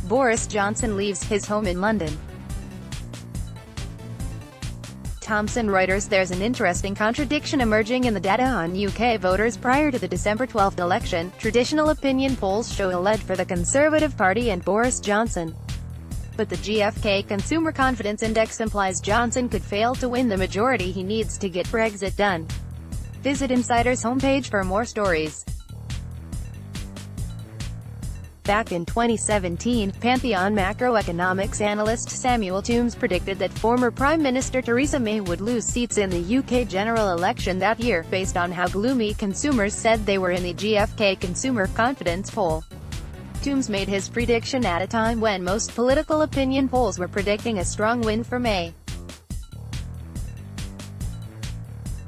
Boris Johnson leaves his home in London. Thomson Reuters There's an interesting contradiction emerging in the data on UK voters prior to the December 12 election. Traditional opinion polls show a lead for the Conservative Party and Boris Johnson. But the GfK Consumer Confidence Index implies Johnson could fail to win the majority he needs to get Brexit done. Visit Insider's homepage for more stories. Back in 2017, Pantheon macroeconomics analyst Samuel Toombs predicted that former Prime Minister Theresa May would lose seats in the UK general election that year, based on how gloomy consumers said they were in the GfK Consumer Confidence poll. Toombs made his prediction at a time when most political opinion polls were predicting a strong win for May.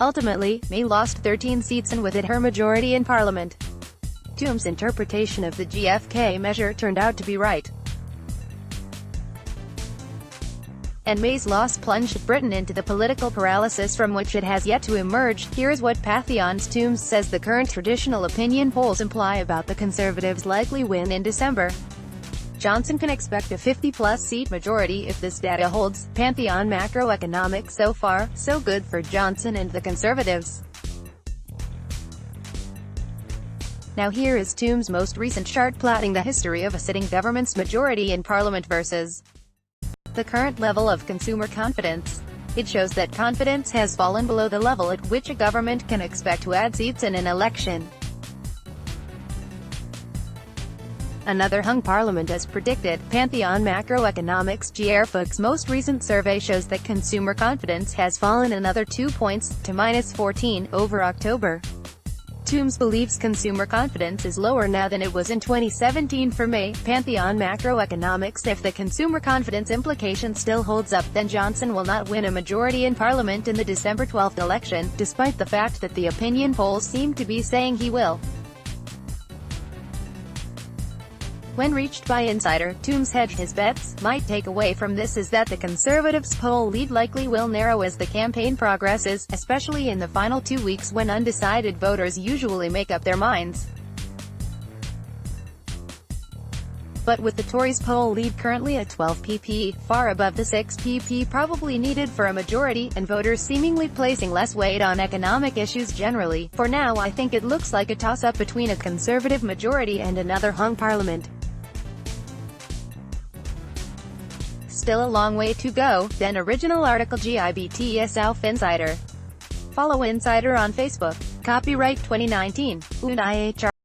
Ultimately, May lost 13 seats and with it her majority in Parliament. Toombs' interpretation of the GfK measure turned out to be right, and May's loss plunged Britain into the political paralysis from which it has yet to emerge. Here's what Pantheon's Toombs says the current traditional opinion polls imply about the Conservatives' likely win in December. Johnson can expect a 50-plus seat majority if this data holds. Pantheon macroeconomics: so far, so good for Johnson and the Conservatives. Now here is Toombs' most recent chart plotting the history of a sitting government's majority in Parliament versus the current level of consumer confidence. It shows that confidence has fallen below the level at which a government can expect to add seats in an election. Another hung Parliament as predicted. Pantheon macroeconomics GRFUG's most recent survey shows that consumer confidence has fallen another 2 points, to -14, over October. Toombs believes consumer confidence is lower now than it was in 2017 for May. Pantheon macroeconomics: if the consumer confidence implication still holds up, then Johnson will not win a majority in Parliament in the December 12 election, despite the fact that the opinion polls seem to be saying he will. When reached by Insider, Toombs hedged his bets. Might take away from this is that the Conservatives' poll lead likely will narrow as the campaign progresses, especially in the final 2 weeks when undecided voters usually make up their minds. But with the Tories' poll lead currently at 12 pp, far above the 6 pp probably needed for a majority, and voters seemingly placing less weight on economic issues generally, for now I think it looks like a toss-up between a Conservative majority and another hung Parliament. Still a long way to go. Then original article GIBTS Alf Insider. Follow Insider on Facebook. Copyright 2019. UNIHR